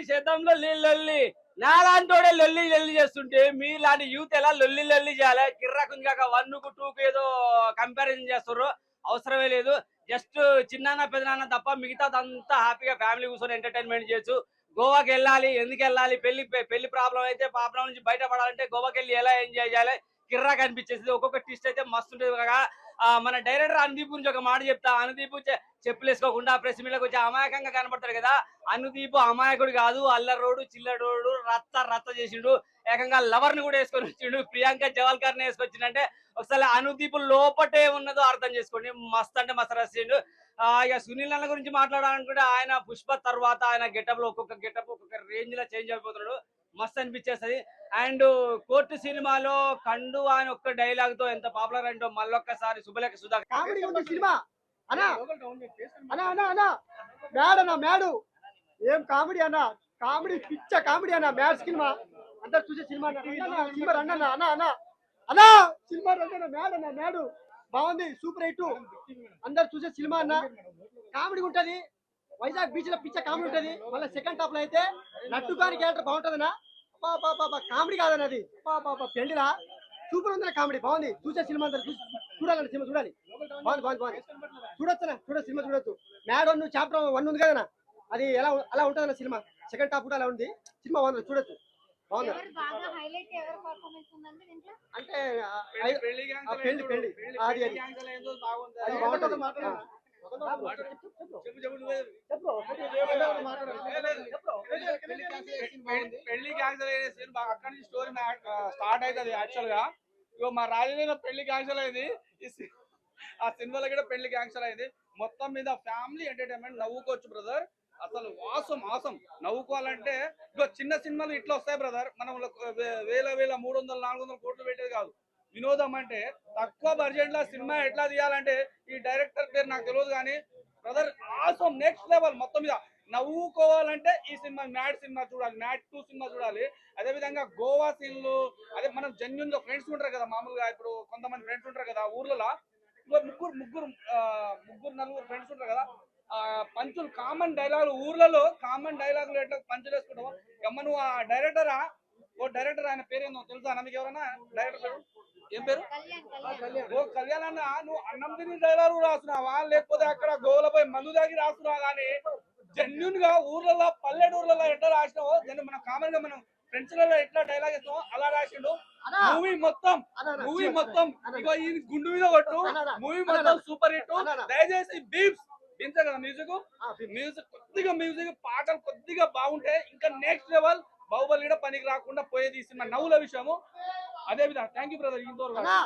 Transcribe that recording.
శతంలో లొల్లి నాలాంటోడే లొల్లి చేస్తుంటే మీలాంటి యూత్ ఎలా లొల్లి చేయాలి కిర్రాకుంది కాక 1 కు 2 కు ఏదో కంపారిజన్ చేస్తారు అవసరమే లేదు జస్ట్ చిన్నాన్న పెద్దనాన్న తప్ప మిగతాదంతా హ్యాపీగా ఫ్యామిలీ కూర్చొని ఎంటర్టైన్మెంట్ చేయొచ్చు గోవాకి వెళ్ళాలి ఎందుకు వెళ్ళాలి పెళ్లి ప్రాబ్లం అయితే ప్రాబ్లం నుంచి బయటపడాలంటే గోవాకి వెళ్ళి ఎలా ఎంజాయ్ చేయాలి కిర్రాక్ అనిపించేది ఒక్కొక్క ట్విస్ట్ అయితే మస్తు ఉంటుంది కాక మన డైరెక్టర్ అనుదీప్ గురించి ఒక మాట చెప్తా అనుదీప్ చెప్పులు వేసుకోకుండా ప్రెస్ మీట్లోకి వచ్చి అమాయకంగా కనబడతాడు కదా అనుదీప్ అమాయకుడు కాదు అల్లరోడు చిల్లరోడు రచ్చ చేసిండు ఏకంగా లవర్ ని కూడా వేసుకొని వచ్చిండు ప్రియాంక జవాల్కర్ ని వేసుకొచ్చిండంటే ఒకసారి అనుదీప్ లోపటే ఉన్నదో అర్థం చేసుకోండి మస్త్ అంటే మస్తు రాసిండు ఇక సునీల్ అన్న గురించి మాట్లాడాలనుకుంటే ఆయన పుష్ప తర్వాత ఆయన గెటప్ లో ఒక్కొక్క గెటప్ ఒక్కొక్క రేంజ్ లో చేంజ్ అయిపోతున్నాడు మస్త్ అనిపించేస్తుంది అండ్ కోర్టు సినిమాలో కండు ఆయన ఒక్క డైలాగ్ తో ఎంత పాపులర్ అంటో మళ్ళొక్కసారి శుభలేఖ సుధా కామెడీ ఉంది సినిమా అన్నా అన్నా అన్నా అన్నా మ్యాడ్ అన్న మ్యాడు ఏం కామెడీ అన్న కామెడీ పిచ్చ కామెడీ అన్న మ్యాడ్ సినిమా అందరు చూసే సినిమా సినిమా రండి అన్న అన్న అన్న అన్నా సినిమా రండి అన్న మ్యాడ్ అన్న మ్యాడు బాగుంది సూపర్ హిట్ అందరు చూసే సినిమా అన్న కామెడీ ఉంటది వైజాగ్ బీచ్ లో పిచ్చ కామెడీ ఉంటది మళ్ళీ సెకండ్ టాప్ లో అయితే నట్టు కాని క్యారెక్టర్ బాగుంటదన్నా కామెడీ కాదన్నది పెళ్లిరా సూపర్ ఉంది కామెడీ బాగుంది చూసే సినిమా అందరు చూడాలండి సినిమా చూడాలి బాగుంది చూడొచ్చు సినిమా చూడొచ్చు మ్యాడ్ 1 చాప్టర్ 1 ఉంది కదనా అది ఎలా అలా ఉంటుందన్న సినిమా సెకండ్ టాప్ కూడా అలా ఉంది సినిమా బాగుంది చూడొచ్చు బాగుంది అంటే పెళ్లి అది బాగుంటుంది పెళ్లి క్యాన్సల్ అయ్యే సీన్ అక్కడి నుంచి స్టోరీ స్టార్ట్ అవుతుంది యాక్చువల్ గా ఇగో మా రాజధాని పెళ్లి క్యాన్సల్ అయింది ఆ సినిమాలో కూడా పెళ్లి క్యాన్సల్ అయింది మొత్తం మీద ఫ్యామిలీ ఎంటర్టైన్మెంట్ నవ్వుకోవచ్చు బ్రదర్ అసలు ఆసం నవ్వుకోవాలంటే ఇగో చిన్న సినిమాలు ఇట్లా వస్తాయి బ్రదర్ మనం వేల 300-400 కోట్లు పెట్టేది కాదు వినోదం అంటే తక్కువ బడ్జెట్ లో సినిమా ఎట్లా తీయాలంటే ఈ డైరెక్టర్ పేరు నాకు తెలియదు కానీ బ్రదర్ ఆసం నెక్స్ట్ లెవెల్ మొత్తం మీద నవ్వుకోవాలంటే ఈ సినిమా మ్యాడ్ సినిమా చూడాలి మ్యాడ్ 2 సినిమా చూడాలి అదే విధంగా గోవా సీన్లు అదే మనం జెన్యున్ గా ఫ్రెండ్స్ ఉంటారు కదా మామూలుగా ఇప్పుడు కొంతమంది ఫ్రెండ్స్ ఉంటారు కదా ఊర్లలో ముగ్గురు నలుగురు ఫ్రెండ్స్ ఉంటారు కదా పంచులు కామన్ డైలాగులు ఊర్లలో కామన్ డైలాగులు ఎట్లా పంచులు వేసుకుంటావు అమ్మ నువ్వు ఆ డైరెక్టరా ఓ డైరెక్టర్ ఆయన పేరేందో తెలుసా మీకు ఎవరన్నా డైరెక్టర్ పేరు ఏం పేరు ఓ కళ్యాణ్ అన్న నువ్వు అన్నం తిని డైలాగులు రాస్తున్నావా లేకపోతే అక్కడ గోవులపై మందు దాగి రాస్తున్నావా కానీ జెన్యున్ గా ఊర్లలో పల్లెటూర్లలో ఎట్లా రాసినావో దాన్ని మనం కామన్ గా మనం ఫ్రెండ్స్ లలో ఎట్లా డైలాగ్ ఇస్తామో అలా రాసిండు మూవీ మొత్తం ఇగో ఈ గుండు మీద కొట్టు మూవీ మొత్తం సూపర్ హిట్ దయచేసి బీప్స్ వింటే కదా మ్యూజిక్ పాటలు కొద్దిగా బాగుంటే ఇంకా నెక్స్ట్ లెవెల్ బాహుబలి కూడా పనికి రాకుండా పోయేది సినిమా నవ్వుల విషయము అదే విధంగా థ్యాంక్ యూ బ్రదర్ ఇంతవరకు